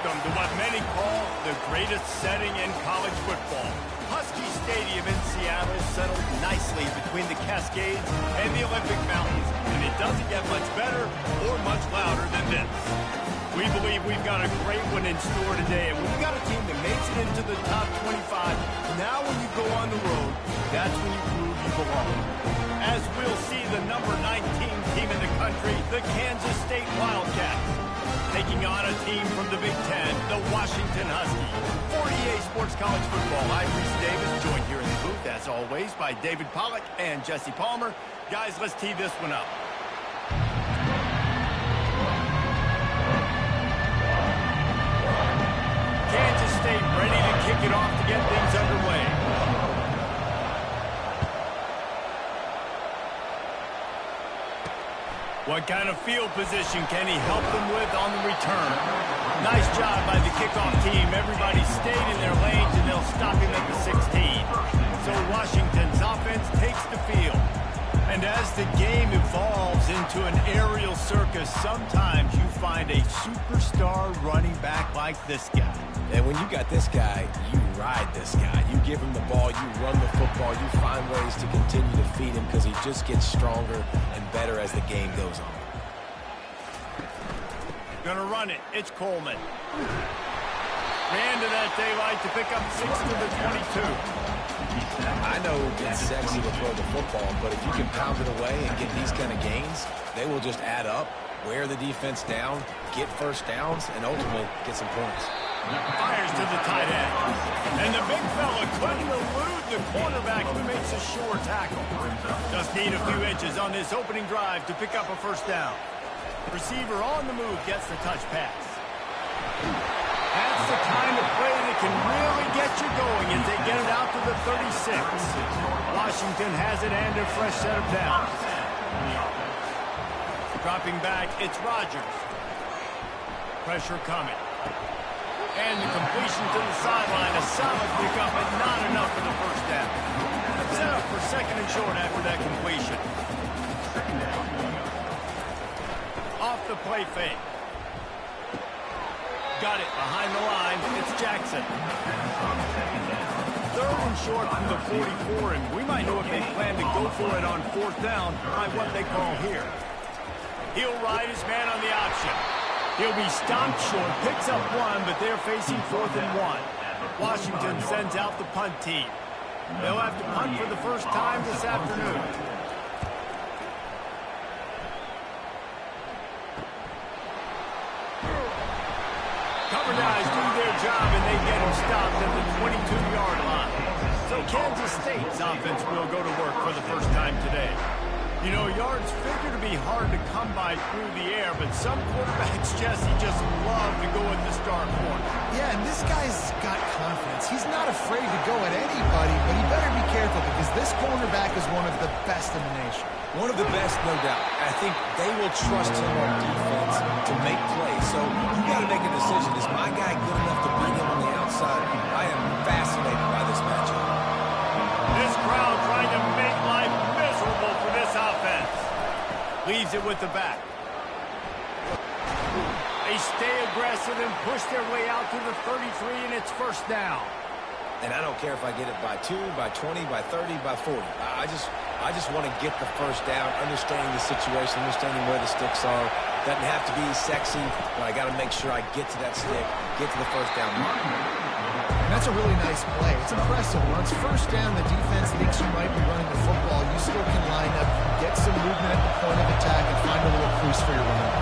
Welcome to what many call the greatest setting in college football. Husky Stadium in Seattle settled nicely between the Cascades and the Olympic Mountains, and it doesn't get much better or much louder than this. We believe we've got a great one in store today, and we've got a team that makes it into the top 25. Now when you go on the road, that's when you prove you belong. As we'll see the number 19 team in the country, the Kansas State Wildcats, taking on a team from the Big Ten, the Washington Huskies. For EA Sports College Football, I'm Reese Davis, joined here in the booth, as always, by David Pollack and Jesse Palmer. Guys, let's tee this one up. Kansas State ready to kick it off to get things underway. What kind of field position can he help them with on the return? Nice job by the kickoff team. Everybody stayed in their lanes, and they'll stop him at the 16. So Washington's offense takes the field. And as the game evolves into an aerial circus, sometimes you find a superstar running back like this guy. And when you got this guy, you ride this guy. You give him the ball, you run the football, you find ways to continue to feed him because he just gets stronger and better as the game goes on. Gonna run it. It's Coleman. Ran to that daylight to pick up 6 to the 22. I know it's sexy to throw the football, but if you can pound it away and get these kind of gains, they will just add up, wear the defense down, get first downs, and ultimately get some points. Fires to the tight end. And the big fella couldn't elude the cornerback who makes a sure tackle. Just need a few inches on this opening drive to pick up a first down. Receiver on the move gets the touch pass. That's the kind of play that can really get you going as they get it out to the 36. Washington has it and a fresh set of downs. Dropping back, it's Rodgers. Pressure coming. And the completion to the sideline, a solid pickup, but not enough for the first down. Set up for second and short after that completion. Off the play fake. Got it behind the line. It's Jackson. Third and short from the 44, and we might know if they plan to go for it on fourth down by what they call here. He'll ride his man on the option. He'll be stomped short, picks up one, but they're facing 4th and 1. Washington sends out the punt team. They'll have to punt for the first time this afternoon. Cover guys do their job, and they get him stopped at the 22-yard line. So Kansas State's offense will go to work for the first time today. You know, yards figure to be hard to come by through the air, but some quarterbacks, Jesse, just love to go at the star corner. Yeah, and this guy's got confidence. He's not afraid to go at anybody, but he better be careful because this cornerback is one of the best in the nation. One of the best, no doubt. I think they will trust him on defense to make plays. So you got to make a decision. Is my guy good enough to beat him on the outside? I am fascinated by this matchup. This crowd trying to make life miserable for this offense. Leaves it with the back. They stay aggressive and push their way out to the 33, and it's first down. And I don't care if I get it by 2, by 20, by 30, by 40. I just want to get the first down, understanding the situation, understanding where the sticks are. Doesn't have to be sexy, but I got to make sure I get to that stick, get to the first down mark. That's a really nice play. It's impressive. Once first down, the defense thinks you might be running the football. You still can line up, get some movement at the point of attack, and find a little crease for your running.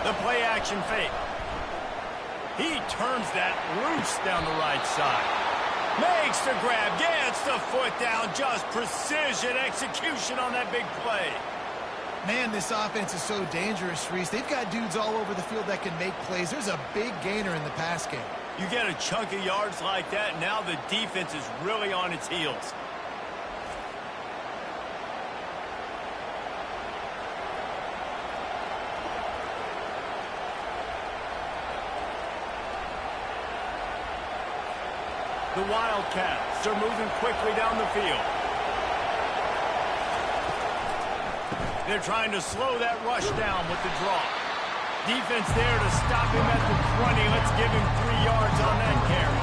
The play action fake. He turns that loose down the right side. Makes the grab, gets the foot down. Just precision execution on that big play. Man, this offense is so dangerous, Reese. They've got dudes all over the field that can make plays. There's a big gainer in the pass game. You get a chunk of yards like that, now the defense is really on its heels. The Wildcats are moving quickly down the field. They're trying to slow that rush down with the draw. Defense there to stop him at the 20. Let's give him 3 yards on that carry.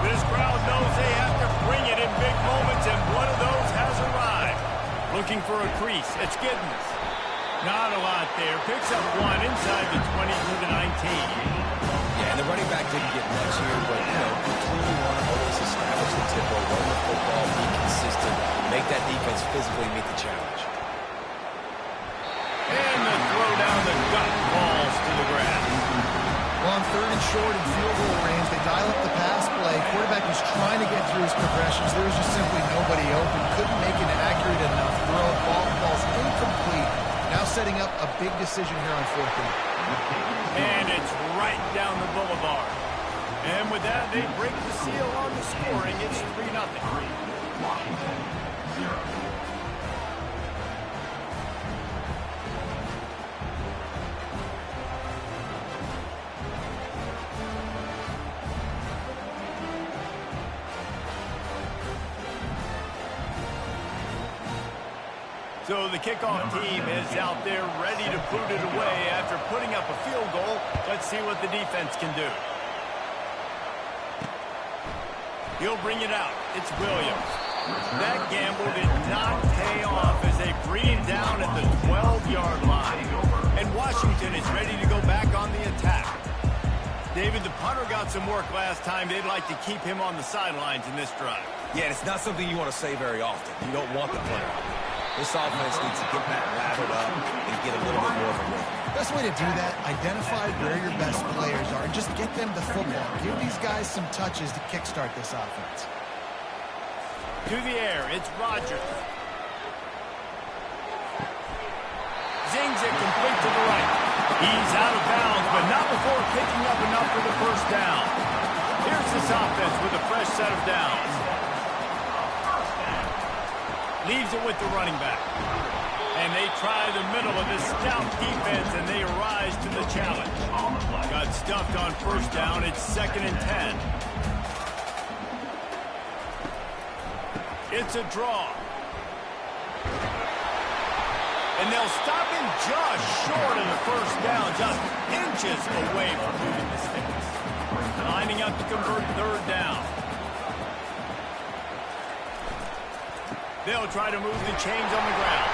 This crowd knows they have to bring it in big moments, and one of those has arrived. Looking for a crease. It's Giddens. Not a lot there. Picks up 1 inside the 20 to the 19. Yeah, and the running back didn't get much here, but, you clearly want to always establish the tempo, run the football, be consistent, make that defense physically meet the challenge. And the throw down the gut falls to the ground. Well, on 3rd and short and field goal range, they dial up the pass play. Quarterback was trying to get through his progressions. There was just simply nobody open. Couldn't make an accurate enough throw. Ball's incomplete. Now setting up a big decision here on 4th down. And it's right down the boulevard. And with that, they break the seal on the scoring. It's 3-0. So the kickoff team is out there ready to put it away after putting up a field goal. Let's see what the defense can do. He'll bring it out. It's Williams. That gamble did not pay off as they bring him down at the 12-yard line. And Washington is ready to go back on the attack. David, the punter got some work last time. They'd like to keep him on the sidelines in this drive. Yeah, it's not something you want to say very often. You don't want the punter out there. This offense needs to get back lathered up and get a little bit more of a rhythm. Best way to do that, identify where your best players are and just get them the football. Give these guys some touches to kickstart this offense. To the air, it's Rodgers. Zings it complete to the right. He's out of bounds, but not before picking up enough for the first down. Here's this offense with a fresh set of downs. Leaves it with the running back. And they try the middle of this stout defense, and they rise to the challenge. Got stuffed on first down. It's 2nd and 10. It's a draw. And they'll stop him just short of the first down, just inches away from moving the sticks. Lining up to convert 3rd down. They'll try to move the chains on the ground.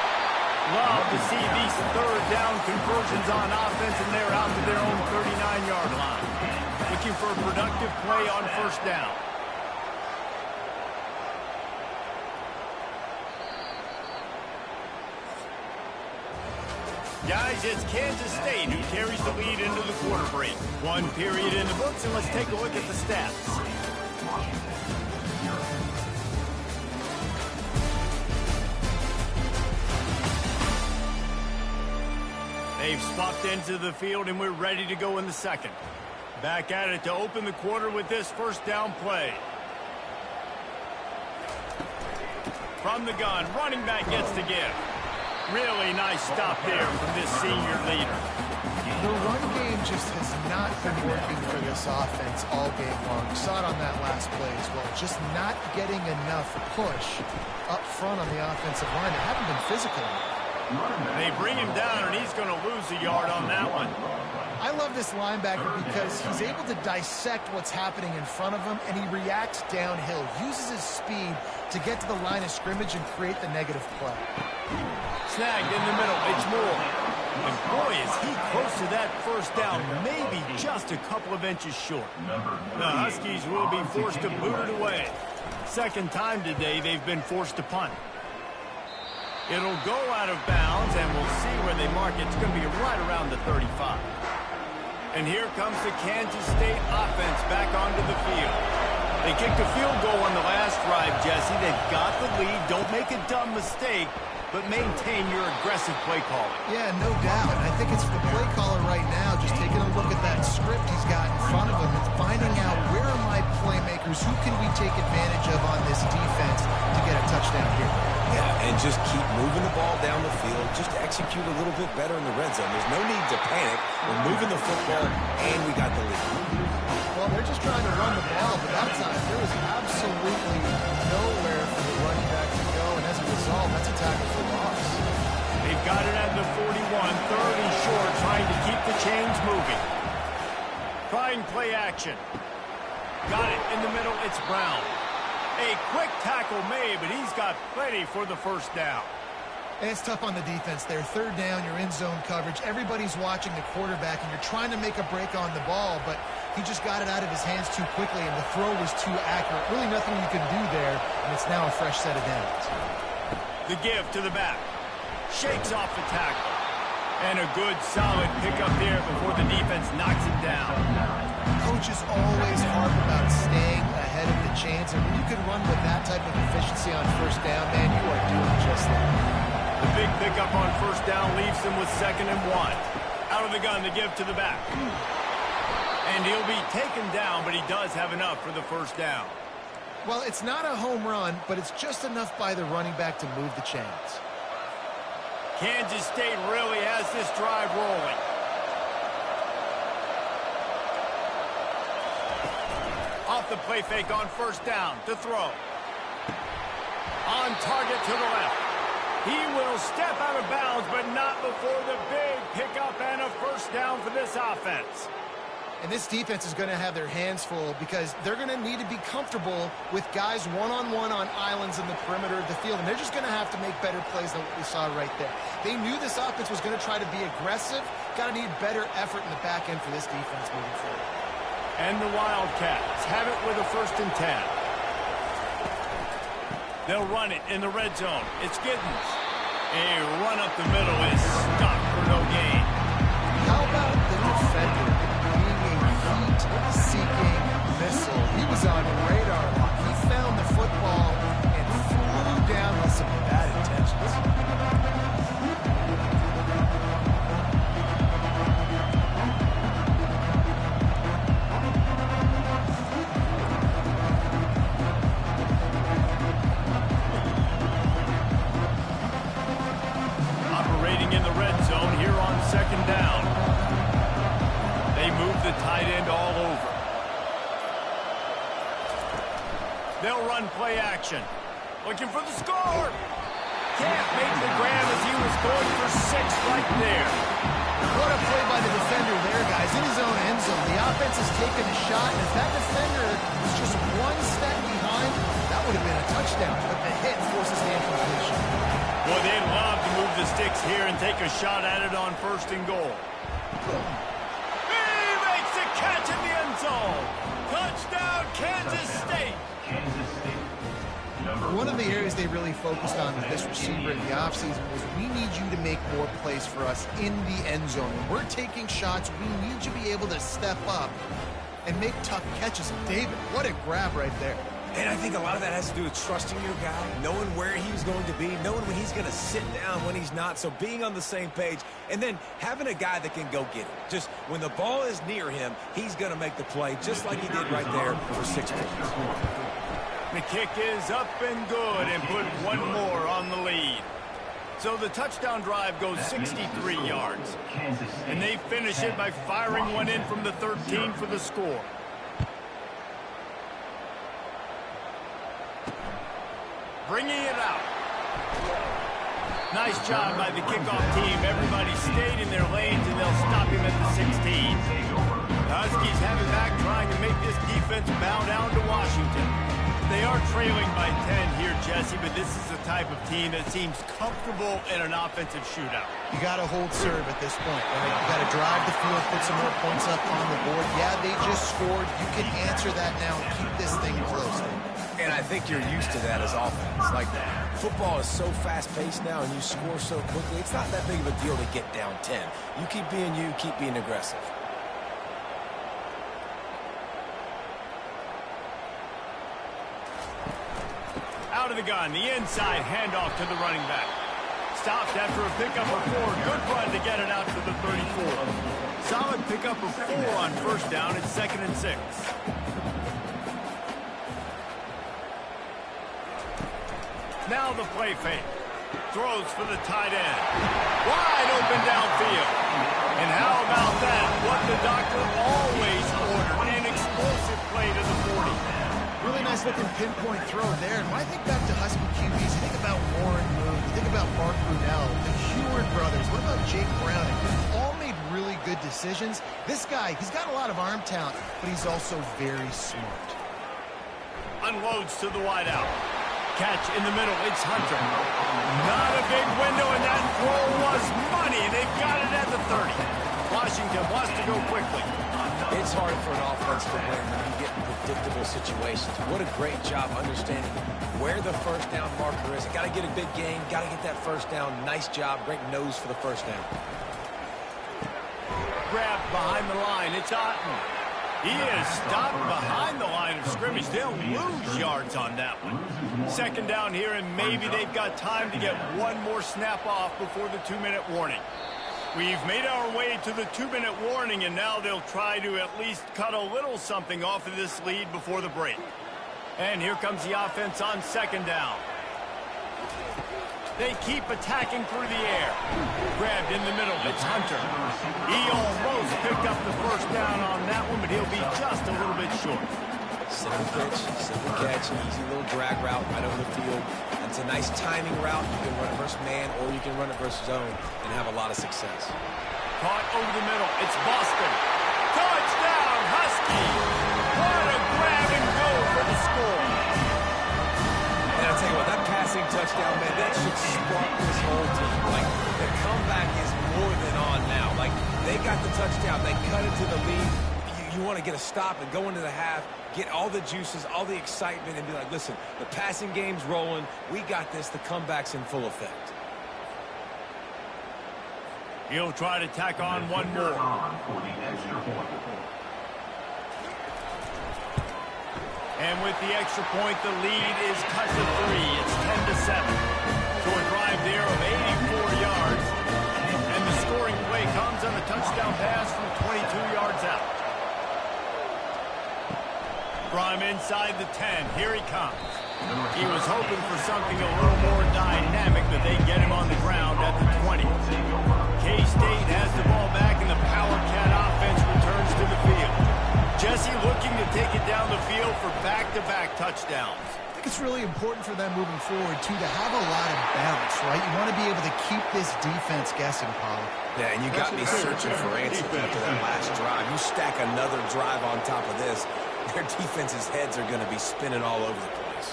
Love to see these 3rd down conversions on offense, and they're out to their own 39-yard line. Looking for a productive play on first down. Guys, it's Kansas State who carries the lead into the quarter break. 1 period in the books, and let's take a look at the stats. They've swapped into the field, and we're ready to go in the second. Back at it to open the quarter with this first down play. From the gun, running back gets to give. Really nice stop there from this senior leader. The run game just has not been working for this offense all game long. We saw it on that last play as well. Just not getting enough push up front on the offensive line. They haven't been physical enough. They bring him down, and he's going to lose a yard on that one. I love this linebacker because he's able to dissect what's happening in front of him, and he reacts downhill, uses his speed to get to the line of scrimmage and create the negative play. Snagged in the middle. It's Moore. And boy, is he close to that first down, maybe just a couple of inches short. The Huskies will be forced to boot it away. 2nd time today they've been forced to punt. It'll go out of bounds, and we'll see where they mark it. It's going to be right around the 35. And here comes the Kansas State offense back onto the field. They kicked a field goal on the last drive, Jesse. They've got the lead. Don't make a dumb mistake, but maintain your aggressive play calling. Yeah, no doubt. I think it's the play caller right now just taking a look at that script he's got in front of him and finding out where are my playmakers, who can we take advantage of on this defense to get a touchdown here. Yeah, and just keep moving the ball down the field. Just execute a little bit better in the red zone. There's no need to panic. We're moving the football, and we got the lead. Well, they're just trying to run the ball, but that time there was absolutely nowhere for the running back to go, and as a result, that's a tackle for loss. They've got it at the 41, 3rd and short, trying to keep the chains moving. Trying play action. Got it in the middle. It's Brown. A quick tackle made, but he's got plenty for the first down. And it's tough on the defense there. Third down, you're in zone coverage. Everybody's watching the quarterback, and you're trying to make a break on the ball, but he just got it out of his hands too quickly, and the throw was too accurate. Really nothing you can do there, and it's now a fresh set of downs. The give to the back. Shakes off the tackle. And a good, solid pickup there before the defense knocks him down. Coaches always harp about staying ahead of the chains, and when you can run with that type of efficiency on first down, man, you are doing just that. The big pickup on first down leaves them with 2nd and 1. Out of the gun, the give to the back. And he'll be taken down, but he does have enough for the first down. Well, it's not a home run, but it's just enough by the running back to move the chains. Kansas State really has this drive rolling. Off the play fake on first down to throw. On target to the left. He will step out of bounds, but not before the big pickup and a first down for this offense. And this defense is going to have their hands full because they're going to need to be comfortable with guys one-on-one on islands in the perimeter of the field, and they're just going to have to make better plays than what we saw right there. They knew this offense was going to try to be aggressive. Got to need better effort in the back end for this defense moving forward. And the Wildcats have it with a 1st and 10. They'll run it in the red zone. It's Giddens. A run up the middle is stopped for no gain. How about the defender being a heat-seeking missile? He was on radar lock. He found the football and flew down with some bad intentions. In the red zone here on 2nd down. They move the tight end all over. They'll run play action. Looking for the score. Can't make the grab as he was going for 6 right there. What a play by the defender there, guys. In his own end zone. The offense has taken a shot, and if that defender was just 1 step behind, that would have been a touchdown. But the hit forces the incompletion. Boy, they'd love to move the sticks here and take a shot at it on 1st and goal. He makes the catch in the end zone. Touchdown, Kansas State. One of the areas they really focused on with this receiver in the offseason was we need you to make more plays for us in the end zone. When we're taking shots, we need you to be able to step up and make tough catches. David, what a grab right there. And I think a lot of that has to do with trusting your guy, knowing where he's going to be, knowing when he's going to sit down, when he's not. So being on the same page, and then having a guy that can go get it. Just when the ball is near him, he's going to make the play, just like he did right there for 6 points. The kick is up and good and put 1 more on the lead. So the touchdown drive goes 63 yards. And they finish it by firing one in from the 13 for the score. Bringing it out. Nice job by the kickoff team. Everybody stayed in their lanes, and they'll stop him at the 16. The Huskies have it back, trying to make this defense bow down to Washington. They are trailing by 10 here, Jesse, but this is the type of team that seems comfortable in an offensive shootout. You got to hold serve at this point, right? You got to drive the field, put some more points up on the board. Yeah, they just scored. You can answer that now and keep this thing close. And I think you're used to that as offense. Like, football is so fast-paced now and you score so quickly, it's not that big of a deal to get down 10. You keep being you, keep being aggressive. Out of the gun, the inside handoff to the running back. Stopped after a pickup of 4. Good run to get it out to the 34. Solid pickup of 4 on first down. It's 2nd and 6. Now the play fake. Throws for the tight end. Wide open downfield. And how about that? What the doctor always ordered. An explosive play to the 40. Really nice looking pinpoint throw there. And when I think back to Husky QBs, you think about Warren Moon, you think about Mark Brunell, the Heward brothers, what about Jake Brown? They've all made really really good decisions. This guy, he's got a lot of arm talent, but he's also very smart. Unloads to the wide out. Catch in the middle. It's Hunter. Not a big window, and that throw was money. They've got it at the 30. Washington wants to go quickly. It's hard for an offense to win when you get in predictable situations. What a great job understanding where the first down marker is. Got to get a big gain. Got to get that first down. Nice job. Great nose for the first down. Grabbed behind the line. It's Otten. He is stopped behind the line of scrimmage. They'll lose yards on that one. Second down here, and maybe they've got time to get one more snap off before the 2-minute warning. We've made our way to the 2-minute warning, and now they'll try to at least cut a little something off of this lead before the break. And here comes the offense on second down. They keep attacking through the air. Grabbed in the middle. It's Hunter. He almost picked up the first down on that one, but he'll be just a little bit short. Simple pitch, simple catch, easy little drag route right over the field. It's a nice timing route. You can run it versus man, or you can run it versus zone and have a lot of success. Caught over the middle. It's Boston. Touchdown, Huskies! What a grab and go for the score. And I'll tell you what, that passing touchdown, man, that should spark this whole team. Like, the comeback is more than on now. Like, they got the touchdown. They cut it to the lead. You want to get a stop and go into the half, get all the juices, all the excitement, and be like, listen, the passing game's rolling. We got this. The comeback's in full effect. He'll try to tack on one more. And with the extra point, the lead is cut to 3. It's 10-7. So a drive there of 84 yards. And the scoring play comes on a touchdown pass from 22 yards out. From inside the 10, here he comes. He was hoping for something a little more dynamic, but they get him on the ground at the 20. K-State has the ball back, and the Power Cat offense returns to the field. Jesse looking to take it down the field for back-to-back touchdowns. I think it's really important for them moving forward, too, to have a lot of balance, right? You want to be able to keep this defense guessing, Paul. Yeah, and you got me searching for answers after that last drive. You stack another drive on top of this, their defense's heads are going to be spinning all over the place.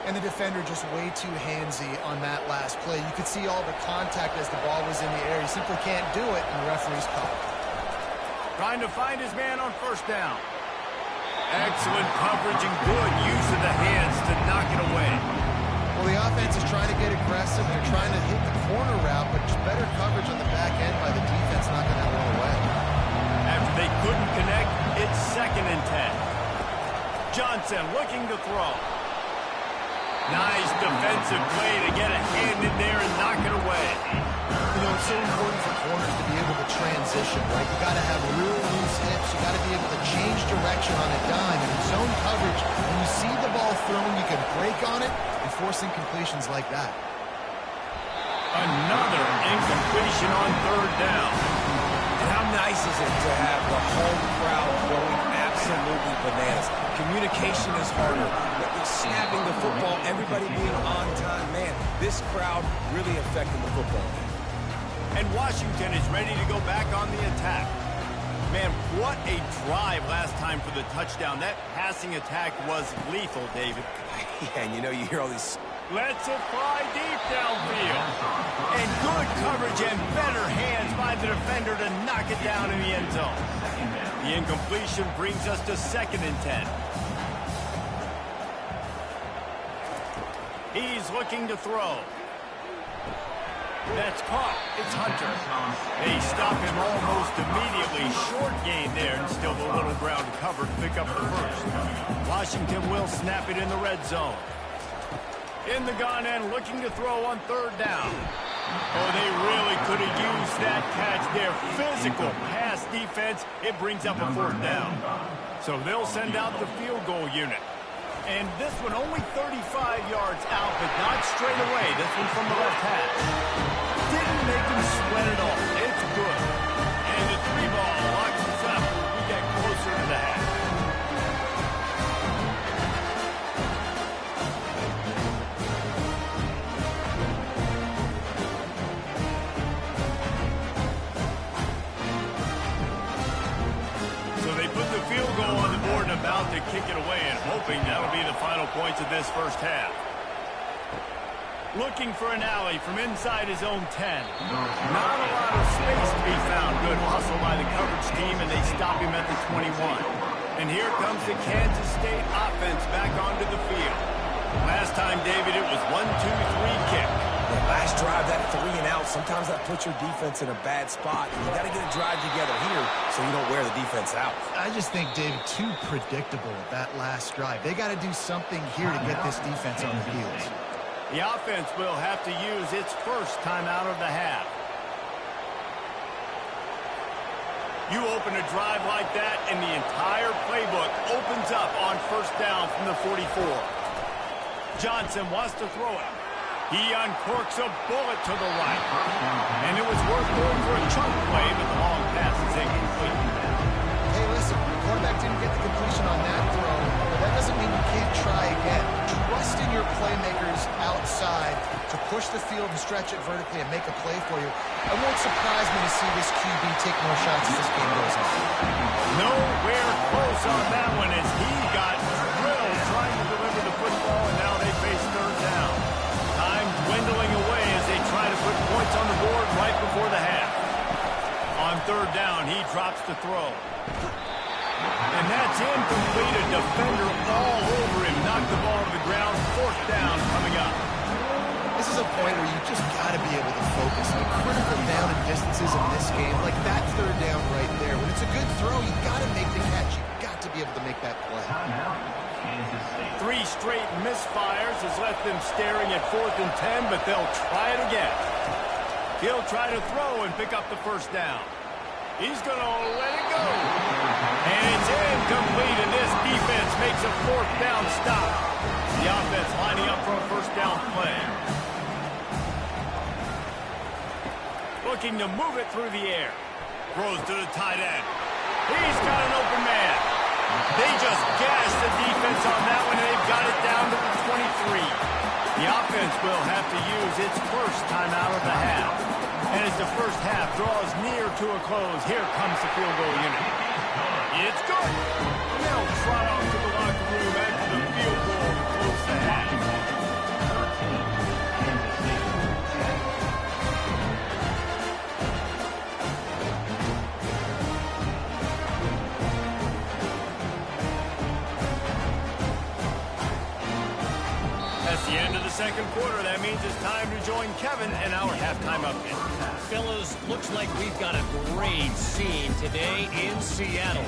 And the defender just way too handsy on that last play. You could see all the contact as the ball was in the air. He simply can't do it, and the referee's called. Trying to find his man on first down. Excellent coverage and good use of the hands to knock it away. Well, the offense is trying to get aggressive. They're trying to hit the corner route, but just better coverage on the back end by the defense knocking that one away. After they couldn't connect, it's 2nd and 10. Johnson looking to throw. Nice defensive play to get a hand in there and knock it away. You know, it's so important for corners to be able to transition, right? You got to have real loose hips. You got to be able to change direction on a dime. And in zone coverage, when you see the ball thrown, you can break on it and force incompletions like that. Another incompletion on 3rd down. And how nice is it to have the home crowd going absolutely bananas? Communication is harder. Snapping the football, everybody being on time. Man, this crowd really affecting the football game. And Washington is ready to go back on the attack. Man, what a drive last time for the touchdown. That passing attack was lethal, David. Yeah, and you know, you hear all these... Lets it fly deep downfield. And good coverage and better hands by the defender to knock it down in the end zone. The incompletion brings us to 2nd and 10. He's looking to throw. That's caught. It's Hunter. They stop him almost immediately. Short gain there, and still a little ground to cover to pick up the first. Washington will snap it in the red zone. In the gun and looking to throw on 3rd down. Oh, they really could have used that catch there. Physical pass defense. It brings up a 4th down. So they'll send out the field goal unit. And this one only 35 yards out, but not straight away. This one from the left hash. Didn't make him sweat at all. It's good. And the 3-ball locks us up. We get closer to the half. points of this first half. Looking for an alley from inside his own 10. Not a lot of space to be found. Good hustle by the coverage team, and they stop him at the 21. And here comes the Kansas State offense back onto the field. Last time, David, it was 1-2-3 kick. Yeah, last drive, that 3 and out, sometimes that puts your defense in a bad spot. You got to get a drive together here so you don't wear the defense out. I just think, David, too predictable that last drive. They got to do something here to get this defense on the heels. The offense will have to use its first timeout of the half. You open a drive like that, and the entire playbook opens up on first down from the 44. Johnson wants to throw it. He uncorks a bullet to the right. And it was worth going for a chunk play, but the long pass is incomplete. Hey, listen, the quarterback didn't get the completion on that throw, but that doesn't mean you can't try again. Trust in your playmakers outside to push the field and stretch it vertically and make a play for you. It won't surprise me to see this QB take more shots as this game goes on. Nowhere close on that one as he got drilled trying to deliver the football, and now they face third down. Time dwindling away as they try to put points on the board right before the half. On third down, he drops the throw. And that's incomplete. A defender all over him. Knocked the ball to the ground. Fourth down coming up. This is a point where you just got to be able to focus. The critical down and distances in this game, like that third down right there. When it's a good throw, you got to make the catch. You got to be able to make that play. 3 straight misfires has left them staring at 4th and 10, but they'll try it again. He'll try to throw and pick up the first down. He's going to let it go. And it's incomplete, and this defense makes a 4th down stop. The offense lining up for a first down play. Looking to move it through the air. Throws to the tight end. He's got an open man. They just gashed the defense on that one, and they've got it down to the 23. The offense will have to use its first timeout of the half. And as the first half draws near to a close, here comes the field goal unit. It's good. They'll trot off to the locker room after the field goal to close the half. That's the end of the second quarter. That means it's time to join Kevin and our halftime update. Fellas, looks like we've got a great scene today in Seattle.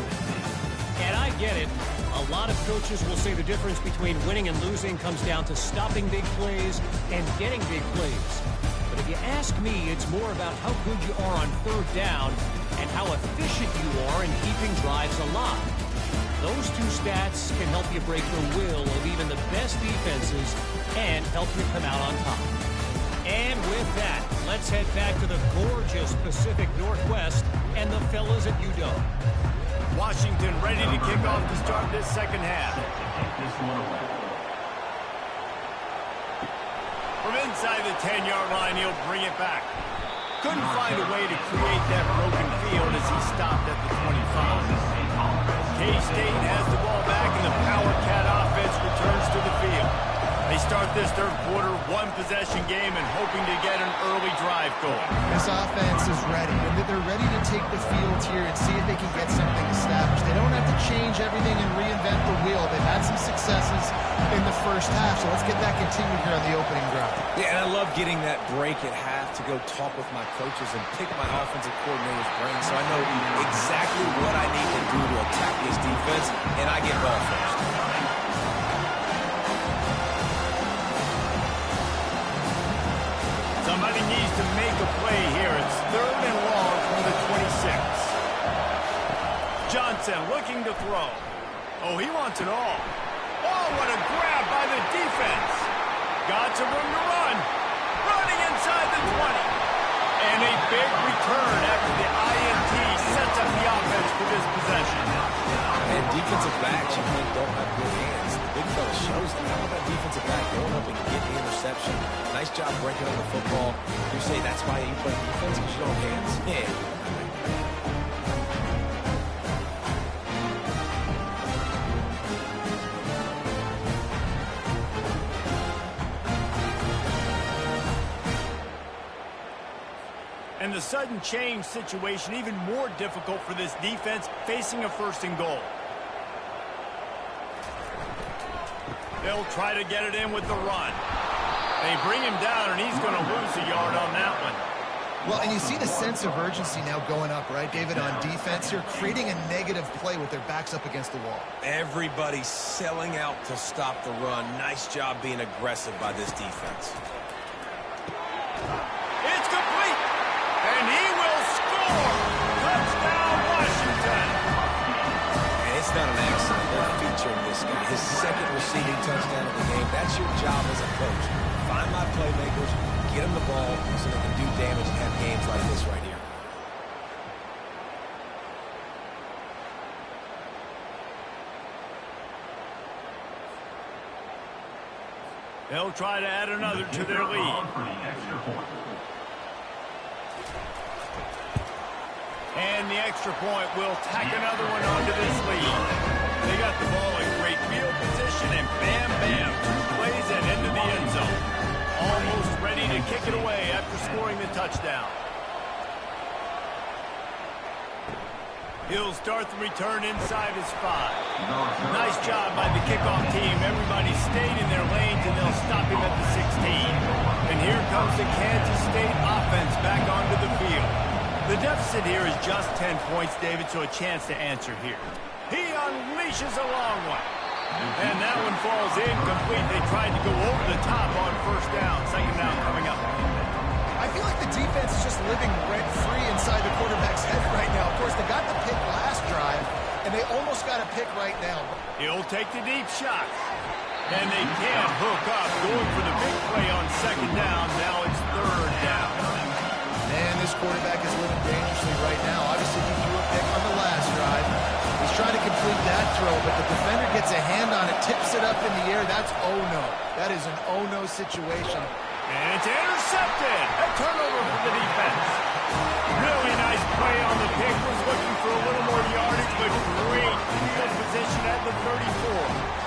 And I get it. A lot of coaches will say the difference between winning and losing comes down to stopping big plays and getting big plays. But if you ask me, it's more about how good you are on third down and how efficient you are in keeping drives alive. Those two stats can help you break the will of even the best defenses and help you come out on top. And with that, let's head back to the gorgeous Pacific Northwest and the fellas at UW. Washington ready to kick off to start this second half. From inside the 10-yard line, he'll bring it back. Couldn't find a way to create that broken field as he stopped at the 25. K-State has the ball back, and the Power Cat offense returns to the field. They start this third quarter one-possession game and hoping to get an early drive going. This offense is ready. They're ready to take the field here and see if they can get something established. They don't have to change everything and reinvent the wheel. They've had some successes in the first half, so let's get that continued here on the opening drive. Yeah, and I love getting that break at half to go talk with my coaches and pick my offensive coordinator's brain so I know exactly what I need to do to attack this defense, and I get ball first. Somebody needs to make a play here. It's third and long from the 26. Johnson looking to throw. Oh, he wants it all. Oh, what a grab by the defense. Got some room to run. Running inside the 20. And a big return after the INT sets up the offense for this possession. And defensive backs, you think, don't have good hands. The big fella shows that. How about that defensive back going up and getting the interception? Nice job breaking on the football. You say that's why you play defense because you don't have hands? Yeah. And the sudden change situation even more difficult for this defense facing a 1st and goal. They'll try to get it in with the run. They bring him down, and he's going to lose a yard on that one. Well, and you see the sense of urgency now going up, right, David, on defense here, creating a negative play with their backs up against the wall. Everybody's selling out to stop the run. Nice job being aggressive by this defense. It's complete, and he will score. Touchdown, Washington. And it's not an accident. They're featuring this guy. His 2nd receiving touchdown of the game. That's your job as a coach. Find my playmakers, get them the ball so they can do damage and have games like this right here. They'll try to add another to their lead. And the extra point will tack another one onto this lead. They got the ball in great field position, and bam, bam, plays it into the end zone. Almost ready to kick it away after scoring the touchdown. He'll start the return inside his 5. Nice job by the kickoff team. Everybody stayed in their lanes, and they'll stop him at the 16. And here comes the Kansas State offense back onto the field. The deficit here is just 10 points, David, so a chance to answer here. He unleashes a long one. And that one falls incomplete. They tried to go over the top on 1st down. 2nd down coming up. I feel like the defense is just living rent-free inside the quarterback's head right now. Of course, they got the pick last drive, and they almost got a pick right now. He'll take the deep shot. And they can't hook up. Going for the big play on 2nd down. Now it's 3rd down. Man, this quarterback is living dangerously right now. Obviously, he threw a pick on the last drive. He's trying to complete that throw, but the defender gets a hand on it, tips it up in the air. That's oh-no. That is an oh-no situation. And it's intercepted. A turnover for the defense. Really nice play on the pick. Was looking for a little more yardage, but great field position at the 34.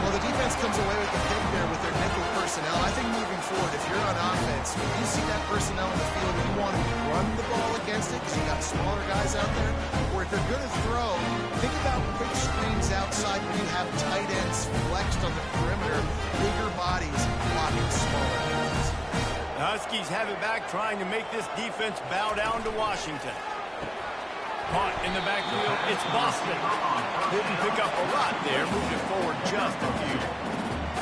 Well, the defense comes away with the pick there with their nickel personnel. I think moving forward, if you're on offense, when you see that personnel in the field, you want to run the ball against it because you got smaller guys out there. Or if you're going to throw, think about quick screens outside when you have tight ends flexed on the perimeter, bigger bodies blocking smaller guys. The Huskies have it back, trying to make this defense bow down to Washington. Caught in the backfield, it's Boston. Didn't pick up a lot there, moved it forward just a few.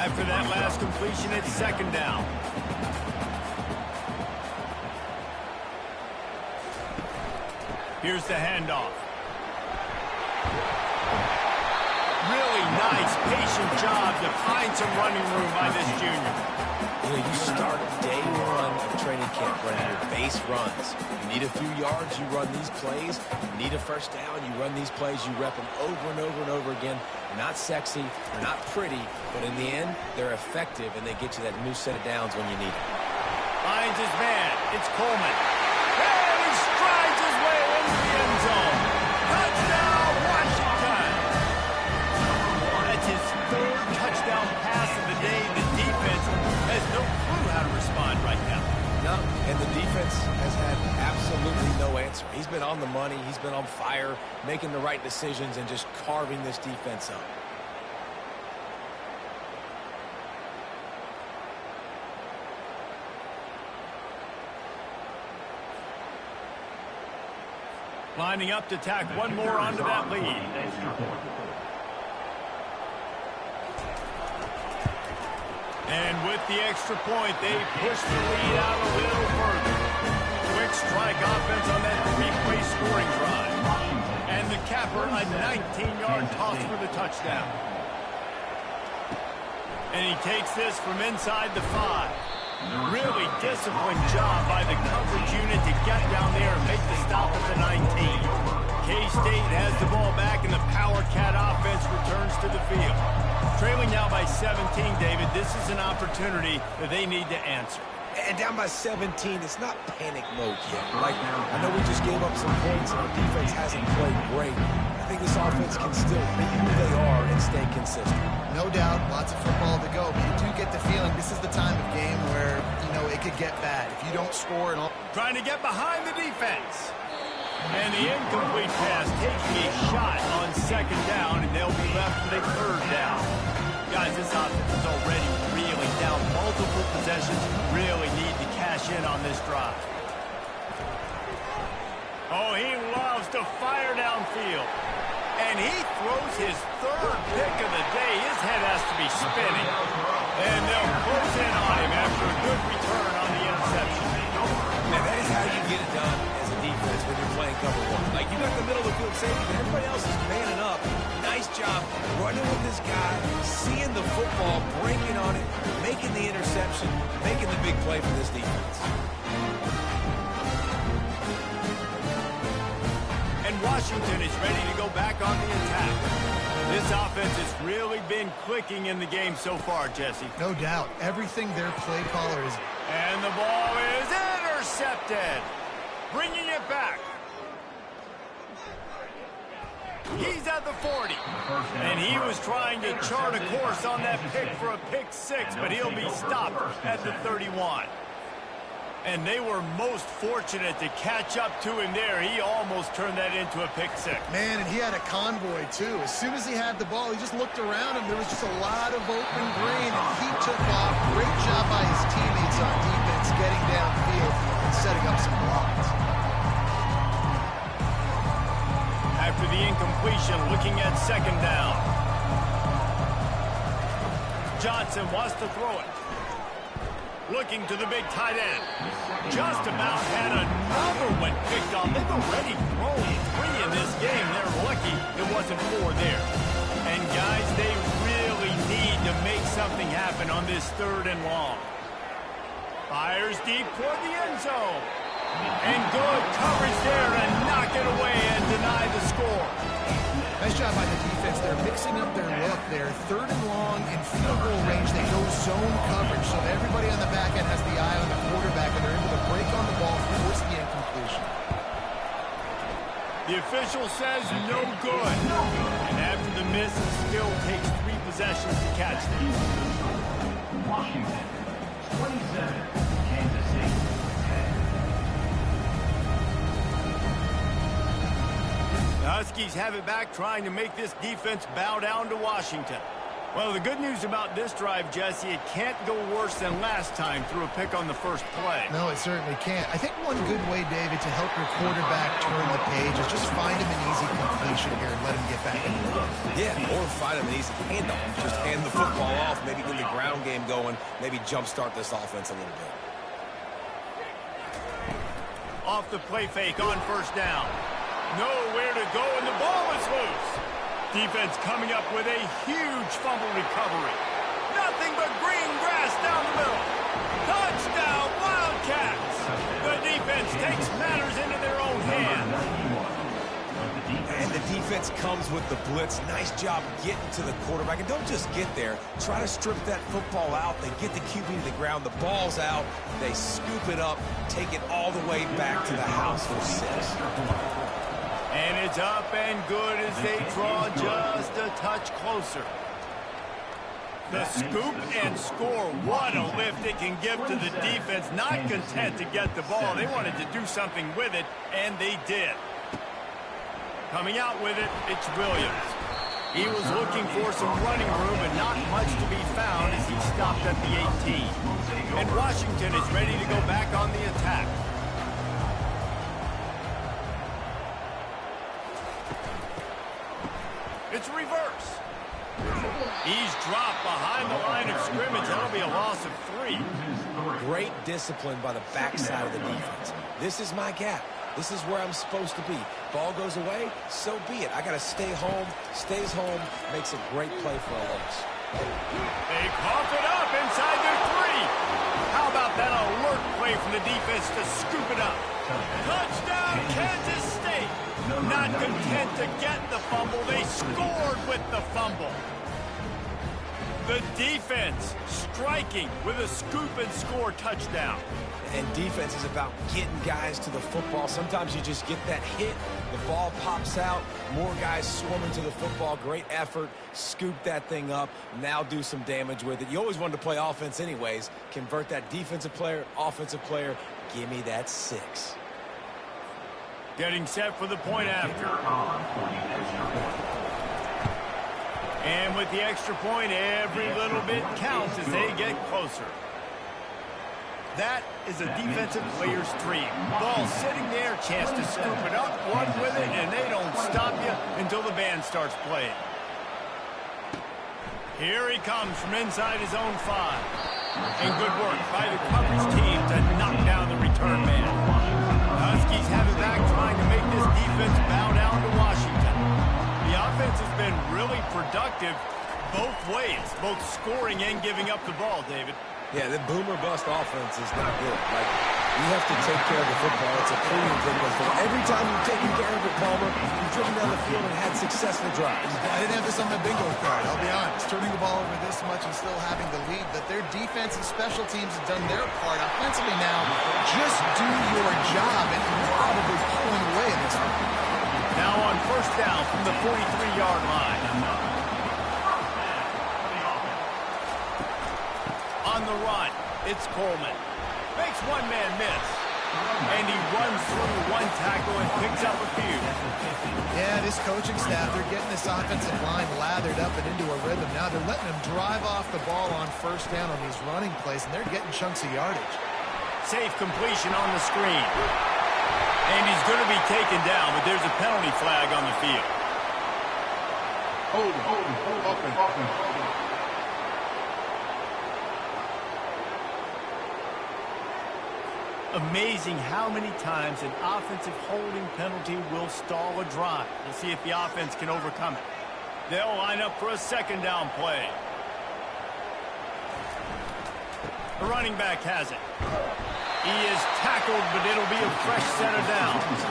After that last completion, it's 2nd down. Here's the handoff. Really nice, patient job to find some running room by this junior. You know, you start day 1 of training camp running your base runs. You need a few yards, you run these plays. You need a 1st down, you run these plays. You rep them over and over and over again. They're not sexy, they're not pretty, but in the end, they're effective, and they get you that new set of downs when you need it. Finds his man. It's Coleman. And he strides his way into the end zone. Touchdown, Washington! That's his 3rd touchdown pass of the day. The defense has no clue how to respond right now. No, and the defense has had absolutely no answer. He's been on the money. He's been on fire, making the right decisions and just carving this defense up. Lining up to tack one more onto that lead. And with the extra point, they push the lead out a little further. Quick strike offense on that 3-play scoring drive. And the capper, a 19-yard toss for the touchdown. And he takes this from inside the 5. Really disciplined job by the coverage unit to get down there and make the stop at the 19. K-State has the ball back, and the Power Cat offense returns to the field. Trailing now by 17, David. This is an opportunity that they need to answer. And down by 17, it's not panic mode yet. Like, I know we just gave up some points, and our defense hasn't played great. I think this offense can still be who they are and stay consistent. No doubt, lots of football to go, but you do get the feeling this is the time of game where you know it could get bad. If you don't score and all. Trying to get behind the defense. And the incomplete pass taking a shot on second down, and they'll be left with a third down. Guys, this offense is already reeling down multiple possessions. Really need to cash in on this drive. Oh, he loves to fire downfield. And he throws his third pick of the day. His head has to be spinning. And they'll close in on him after a good return on the interception. And that is how you get it done as a defense when you're playing cover one. Like, you got the middle of the field safety, but everybody else is manning up. Nice job running with this guy, seeing the football, breaking on it, making the interception, making the big play for this defense. And Washington is ready to go back on the attack. This offense has really been clicking in the game so far, Jesse. No doubt. Everything their play caller is. And the ball is intercepted. Bringing it back. He's at the 40. And he was trying to chart a course on that pick for a pick six, but he'll be stopped at the 31. And they were most fortunate to catch up to him there. He almost turned that into a pick six. Man, and he had a convoy, too. As soon as he had the ball, he just looked around him. There was just a lot of open green, and he took off. Great job by his teammates on defense getting downfield and setting up some blocks. After the incompletion, looking at second down. Johnson wants to throw it. Looking to the big tight end. Just about had another one picked off. They've already thrown 3 in this game. They're lucky it wasn't 4 there. And guys, they really need to make something happen on this third and long. Fires deep toward the end zone. And good coverage there to knock it away and deny the score. Nice job by the defense. They're mixing up their look. They're third and long in field goal range. They go zone coverage, so everybody on the back end has the eye on the quarterback, and they're able to break on the ball, force the incompletion. The official says no good. And after the miss, it still takes 3 possessions to catch them. Washington, 27, Kansas City, 10. The Huskies have it back, trying to make this defense bow down to Washington. Well, the good news about this drive, Jesse, it can't go worse than last time through a pick on the first play. No, it certainly can't. I think one good way, David, to help your quarterback turn the page is just find him an easy completion here and let him get back in the run. Yeah, or find him an easy handoff. Just hand the football off, maybe get the ground game going, maybe jumpstart this offense a little bit. Off the play fake on first down. Nowhere to go, and the ball is loose. Defense coming up with a huge fumble recovery. Nothing but green grass down the middle. Touchdown, Wildcats. The defense takes matters into their own hands. And the defense comes with the blitz. Nice job getting to the quarterback. And don't just get there. Try to strip that football out. They get the QB to the ground. The ball's out. They scoop it up, take it all the way back to the house for 6. And it's up and good as they draw just a touch closer. The scoop and score. What a lift it can give to the defense. Not content to get the ball. They wanted to do something with it, and they did. Coming out with it, it's Williams. He was looking for some running room, but not much to be found as he stopped at the 18. And Washington is ready to go back on the attack. It's reverse. He's dropped behind the line of scrimmage. That'll be a loss of 3. Great discipline by the backside of the defense. This is my gap. This is where I'm supposed to be. Ball goes away, so be it. I got to stay home. Stays home. Makes a great play for a loss. They cough it up inside their 3. How about that alert play from the defense to scoop it up? Touchdown, Kansas State. Not content to get the fumble, they scored with the fumble. The defense striking with a scoop and score touchdown. And defense is about getting guys to the football. Sometimes you just get that hit, the ball pops out, more guys swarming to the football. Great effort, scoop that thing up, now do some damage with it. You always wanted to play offense anyways. Convert that defensive player, offensive player. Give me that 6. Getting set for the point after. And with the extra point, every little bit counts as they get closer. That is a defensive player's dream. Ball sitting there, chance to scoop it up, run with it, and they don't stop you until the band starts playing. Here he comes from inside his own 5. And good work by the coverage team to knock down the return man. The Huskies have it back trying to make this defense bow down to Washington. The offense has been really productive both ways, both scoring and giving up the ball, David. Yeah, the boomer-bust offense is not good. Like, you have to take care of the football. It's a premium thing. Every time you've taken care of it, Palmer, you've driven down the field and had successful drives. I didn't have this on my bingo card, I'll be honest. Turning the ball over this much and still having the lead, but their defense and special teams have done their part. Offensively now, just do your job and probably pulling away at this point. Now on first down from the 43-yard line. On the run, it's Coleman. Makes one man miss. And he runs through one tackle and picks up a few. Yeah, this coaching staff, they're getting this offensive line lathered up and into a rhythm. Now they're letting them drive off the ball on first down on these running plays, and they're getting chunks of yardage. Safe completion on the screen. And he's going to be taken down, but there's a penalty flag on the field. Hold on. Amazing how many times an offensive holding penalty will stall a drive. We'll see if the offense can overcome it. They'll line up for a second down play. The running back has it. He is tackled, but it'll be a fresh set of downs.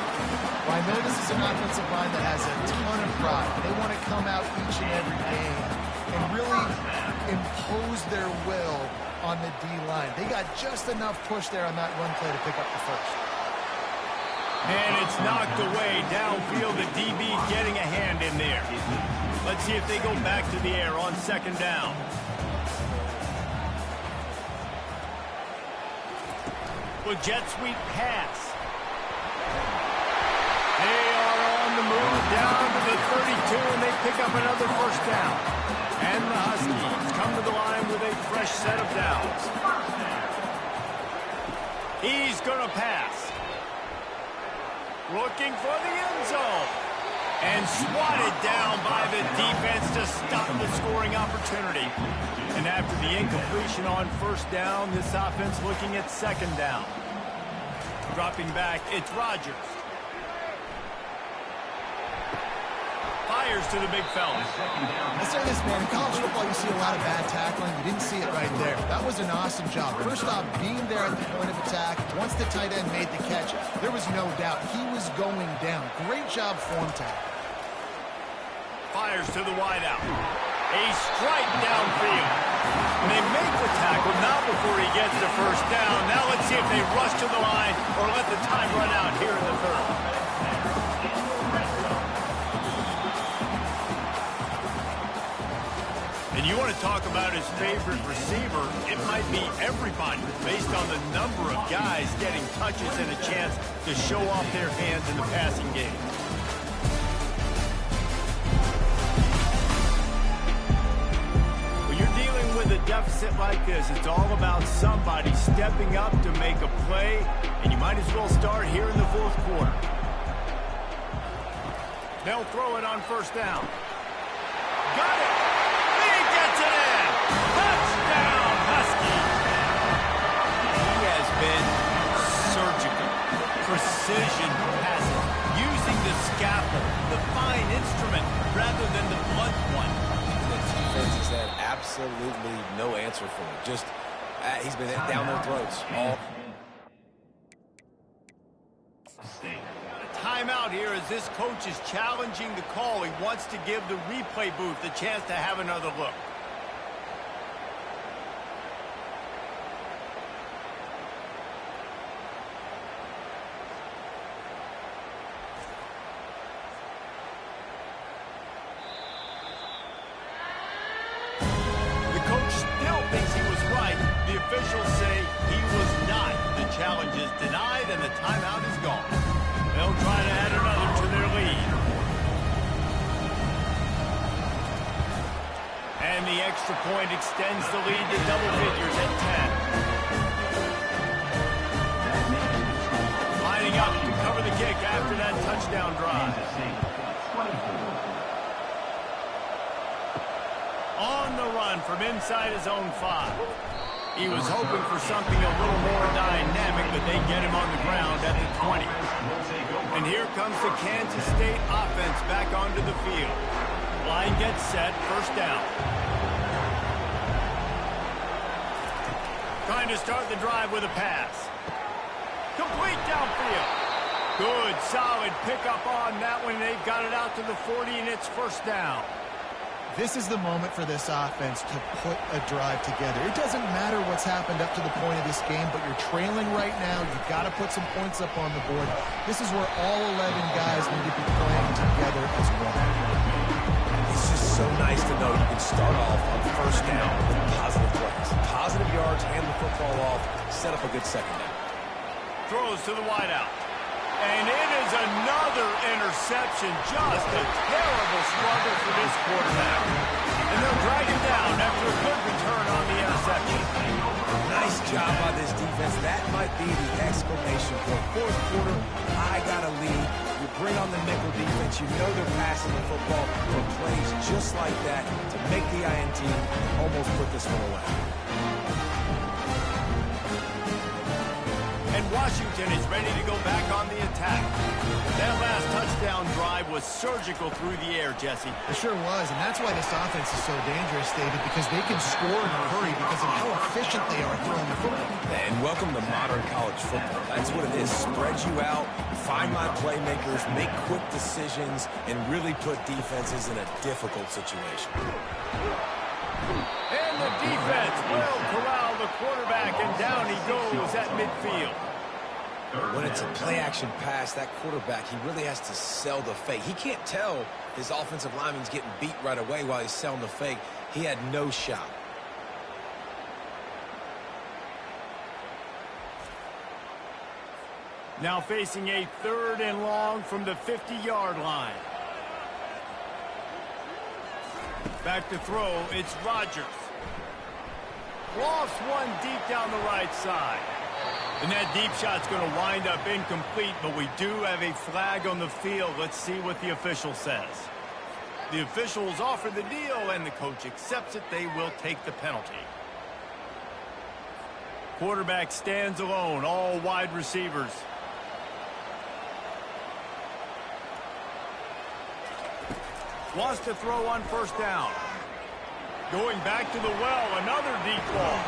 Well, I know this is an offensive line that has a ton of pride. They want to come out each and every game and really impose their will on the D-line. They got just enough push there on that run play to pick up the first. And it's knocked away downfield. The DB getting a hand in there. Let's see if they go back to the air on second down. With jet sweep pass. They are on the move down to the 32, and they pick up another first down. And the Huskies come to the line with a fresh set of downs. He's going to pass. Looking for the end zone. And swatted down by the defense to stop the scoring opportunity. And after the incompletion on first down, this offense looking at second down. Dropping back, it's Rodgers. Fires to the big fella. I say this, man, in college football you see a lot of bad tackling. You didn't see it right there. That was an awesome job. First off, being there at the point of attack. Once the tight end made the catch, there was no doubt he was going down. Great job form tackle. Fires to the wideout. A strike downfield. And they make the tackle not before he gets the first down. Now let's see if they rush to the line or let the time run out here in the third. And you want to talk about his favorite receiver, it might be everybody based on the number of guys getting touches and a chance to show off their hands in the passing game. When you're dealing with a deficit like this, it's all about somebody stepping up to make a play, and you might as well start here in the fourth quarter. They'll throw it on first down. Got it! Touchdown, Huskies! He has been surgical, precision passing, using the scalpel, the fine instrument, rather than the blunt one. The defense has had absolutely no answer for him. Just, he's been down their throats all. Timeout here as this coach is challenging the call. He wants to give the replay booth the chance to have another look. officials say he was not. The challenge is denied and the timeout is gone. They'll try to add another to their lead. And the extra point extends the lead to double figures at 10. Lining up to cover the kick after that touchdown drive. On the run from inside his own 5. He was hoping for something a little more dynamic, but they get him on the ground at the 20. And here comes the Kansas State offense back onto the field. Line gets set, first down. Trying to start the drive with a pass. Complete downfield. Good, solid pickup on that one. They've got it out to the 40, and it's first down. This is the moment for this offense to put a drive together. It doesn't matter what's happened up to the point of this game, but you're trailing right now. You've got to put some points up on the board. This is where all 11 guys need to be playing together as one. It's just so nice to know you can start off on first down with positive plays. Positive yards, hand the football off, set up a good second down. Throws to the wideout. And it is another interception. Just a terrible struggle for this quarterback. And they'll drag him down after a good return on the interception. Nice job by this defense. That might be the exclamation point. Fourth quarter, I got a lead. You bring on the nickel defense. You know they're passing the football for plays just like that to make the INT almost put this one away. And Washington is ready to go back on the attack. That last touchdown drive was surgical through the air, Jesse. It sure was, and that's why this offense is so dangerous, David, because they can score in a hurry because of how efficient they are throwing the football. And welcome to modern college football. That's what it is. Spread you out, find my playmakers, make quick decisions, and really put defenses in a difficult situation. And the defense will corral the quarterback, and down he goes at midfield. When it's a play-action pass, that quarterback, he really has to sell the fake. He can't tell his offensive lineman's getting beat right away while he's selling the fake. He had no shot. Now facing a 3rd and long from the 50-yard line. Back to throw, it's Rodgers. Lost one deep down the right side. And that deep shot's going to wind up incomplete, but we do have a flag on the field. Let's see what the official says. The officials offer the deal, and the coach accepts it. They will take the penalty. Quarterback stands alone, all wide receivers. Wants to throw on first down. Going back to the well, another deep ball.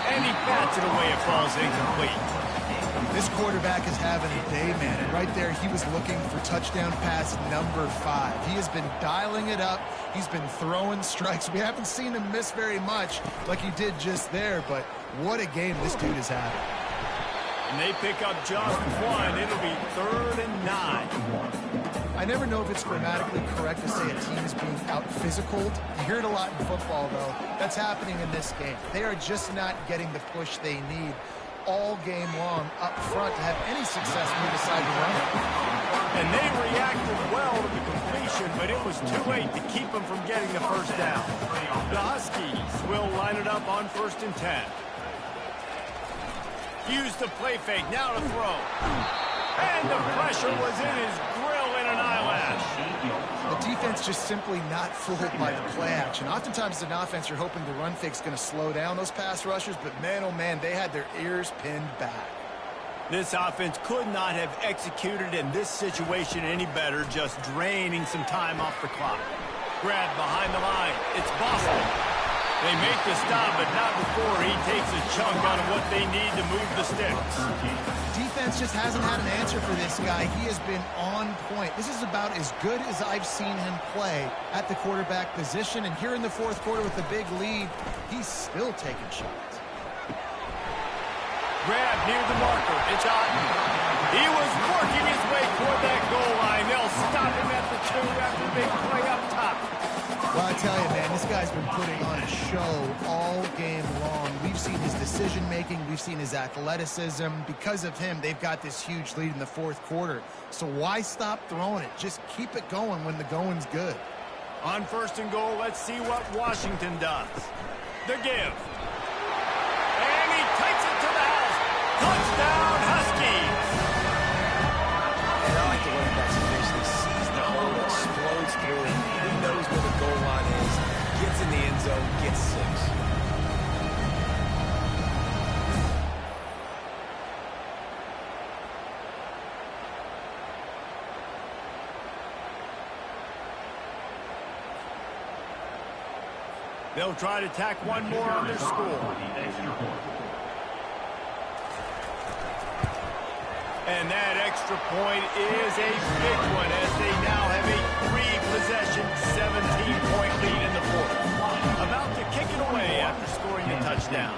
And he bats it away, it falls incomplete. This quarterback is having a day, man. And right there, he was looking for touchdown pass number 5. He has been dialing it up. He's been throwing strikes. We haven't seen him miss very much like he did just there, but what a game this dude is having. And they pick up just one. It'll be 3rd and 9. I never know if it's grammatically correct to say a team is being out-physicaled. You hear it a lot in football, though. That's happening in this game. They are just not getting the push they need all game long up front to have any success when they decide to run it. And they reacted well to the completion, but it was too late to keep them from getting the first down. The Huskies will line it up on 1st and 10. Use the play fake, now to throw. And the pressure was in his grill in an eyelash. The defense just simply not fooled by the play action. Oftentimes as an offense, you're hoping the run fake's going to slow down those pass rushers, but man, oh man, they had their ears pinned back. This offense could not have executed in this situation any better, just draining some time off the clock. Grab behind the line. It's Boston. They make the stop, but not before he takes a chunk out of what they need to move the sticks. Defense just hasn't had an answer for this guy. He has been on point. This is about as good as I've seen him play at the quarterback position. And here in the 4th quarter with the big lead, he's still taking shots. Grab near the marker. It's Otten. He was working his way toward that goal line. They'll stop him at the 2 after a big play up top. Well, I tell you, man, this guy's been putting on a show all game long. We've seen his decision-making. We've seen his athleticism. Because of him, they've got this huge lead in the fourth quarter. So why stop throwing it? Just keep it going when the going's good. On first and goal, let's see what Washington does. The give. And he takes it to the house. Touchdown, Huskies! And I like the running back's vision. He sees the hole, explodes through it. He knows where the goal line is. Gets in the end zone, gets 6. They'll try to tack one more on their score. And that extra point is a big one as they now have a 3-possession, 17-point lead in the fourth. About to kick it away after scoring the touchdown.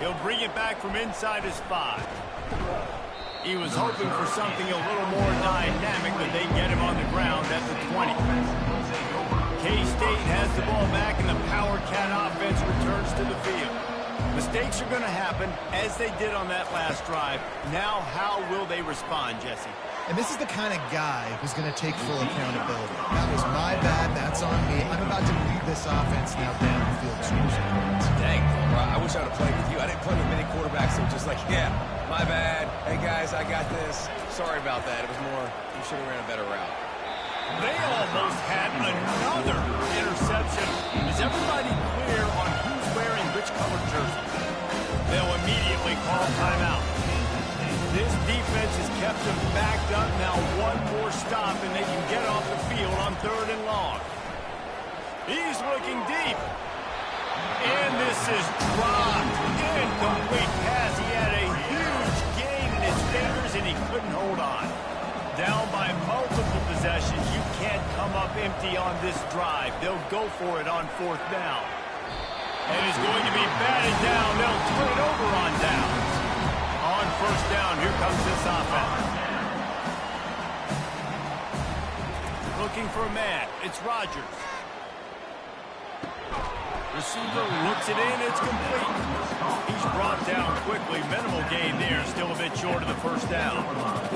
He'll bring it back from inside his 5. He was hoping for something a little more dynamic, but they get him on the ground at the 20. K-State has the ball back, and the Power Cat offense returns to the field. Mistakes are going to happen, as they did on that last drive. Now, how will they respond, Jesse? And this is the kind of guy who's going to take full accountability. That was my bad. That's on me. I'm about to lead this offense now down the field 2 points. Dang, I wish I would have played with you. I didn't play with many quarterbacks that were just like, yeah, my bad. Hey, guys, I got this. Sorry about that. It was more, you should have ran a better route. They almost had another interception. Is everybody clear on who's wearing which colored jersey? They'll immediately call timeout. This defense has kept them backed up. Now one more stop, and they can get off the field on 3rd and long. He's looking deep. And this is dropped. Incomplete pass. He had a huge gain in his fingers, and he couldn't hold on. Down by multiple possessions. You can't come up empty on this drive. They'll go for it on 4th down. And he's going to be batted down. They'll turn it over on downs. On 1st down, here comes this offense. Looking for a man. It's Rodgers. Receiver looks it in. It's complete. He's brought down quickly. Minimal gain there. Still a bit short of the 1st down.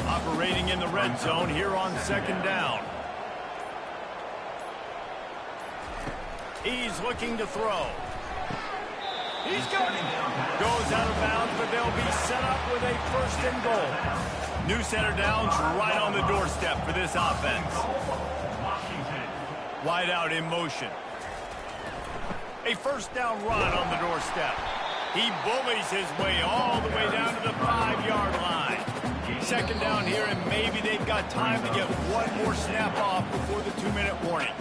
Operating in the red zone here on 2nd down. He's looking to throw. He's got it. Goes out of bounds, but they'll be set up with a 1st and goal. New center downs right on the doorstep for this offense. Wide out in motion. A 1st down run on the doorstep. He bullies his way all the way down to the 5-yard line. 2nd down here, and maybe they've got time to get one more snap off before the 2-minute warning.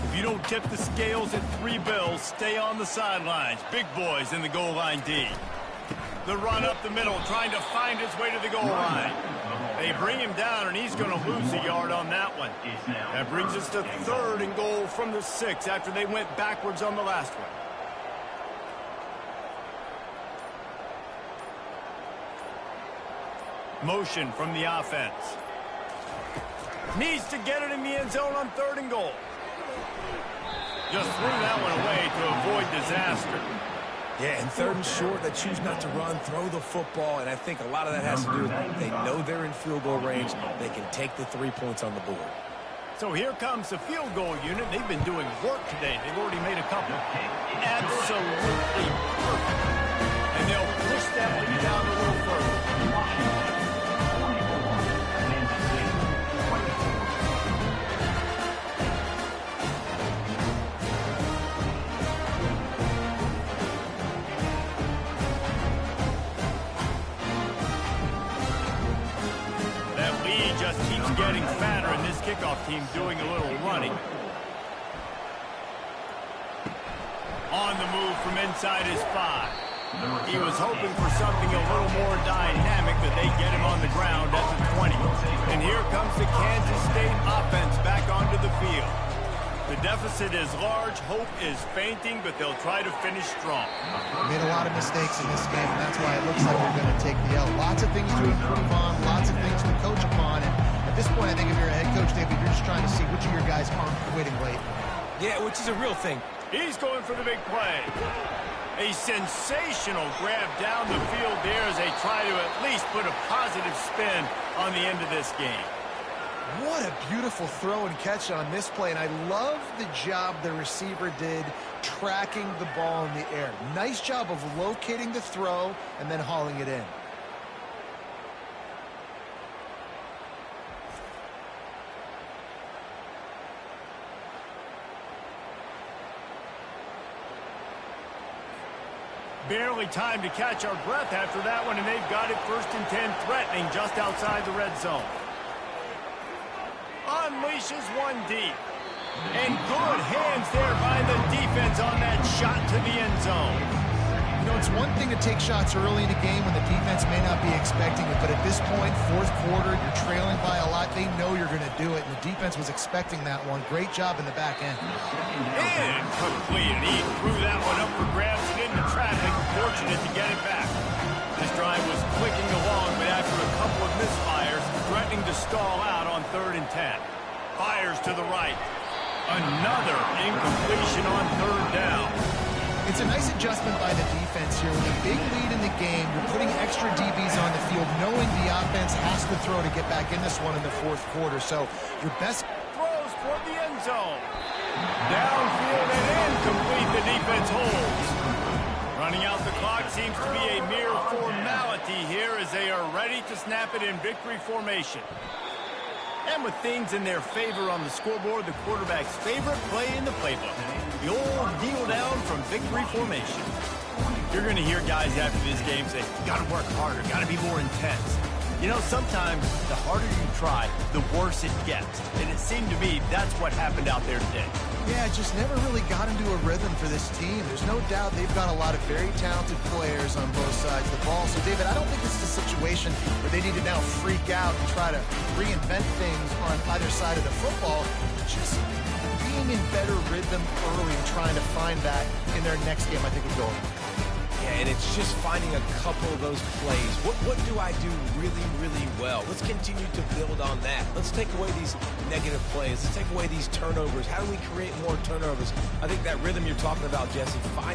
If you don't tip the scales at 3 bills, stay on the sidelines. Big boys in the goal line D. The run up the middle, trying to find his way to the goal line. They bring him down, and he's going to lose a yard on that one. That brings us to 3rd and goal from the 6 after they went backwards on the last one. Motion from the offense. Needs to get it in the end zone on 3rd and goal. Just threw that one away to avoid disaster. Yeah, and 3rd and short, they choose not to run, throw the football, and I think a lot of that has to do with they know they're in field goal range. They can take the 3 points on the board. So here comes the field goal unit. They've been doing work today. They've already made a couple. Absolutely perfect. And they'll push that lead down a little further. Just keeps getting fatter, and this kickoff team doing a little running. On the move from inside his 5. He was hoping for something a little more dynamic, but they get him on the ground at the 20. And here comes the Kansas State offense back onto the field. The deficit is large, hope is fainting, but they'll try to finish strong. Made a lot of mistakes in this game, and that's why it looks like they're going to take the L. Lots of things to improve on, lots of things to coach upon, and at At this point, I think if you're a head coach, David, you're just trying to see which of your guys aren't quitting late. Yeah, which is a real thing. He's going for the big play. A sensational grab down the field there as they try to at least put a positive spin on the end of this game. What a beautiful throw and catch on this play, and I love the job the receiver did tracking the ball in the air. Nice job of locating the throw and then hauling it in. Barely time to catch our breath after that one, and they've got it 1st and 10, threatening just outside the red zone. Unleashes one deep. And good hands there by the defense on that shot to the end zone. You know, it's one thing to take shots early in a game when the defense may not be expecting it, but at this point, 4th quarter, you're trailing by a lot. They know you're going to do it, and the defense was expecting that one. Great job in the back end. Incomplete, and he threw that one up for grabs and into traffic. Fortunate to get it back. This drive was clicking along, but after a couple of misfires, threatening to stall out on 3rd and 10. Fires to the right. Another incompletion on 3rd down. It's a nice adjustment by the defense here. With a big lead in the game, you're putting extra DBs on the field, knowing the offense has to throw to get back in this one in the 4th quarter. So your best throws toward the end zone. Downfield and incomplete. The defense holds. Running out the clock seems to be a mere formality here as they are ready to snap it in victory formation. And with things in their favor on the scoreboard, the quarterback's favorite play in the playbook. The old kneel down from victory formation. You're going to hear guys after this game say, got to work harder, got to be more intense. You know, sometimes the harder you try, the worse it gets. And it seemed to me that's what happened out there today. Yeah, just never really got into a rhythm for this team. There's no doubt they've got a lot of very talented players on both sides of the ball. So, David, I don't think this is a situation where they need to now freak out and try to reinvent things on either side of the football. Just being in better rhythm early and trying to find that in their next game, I think, will go. Yeah, and it's just finding a couple of those plays. What do I do really, really well? Let's continue to build on that. Let's take away these negative plays. Let's take away these turnovers. How do we create more turnovers? I think that rhythm you're talking about, Jesse, finding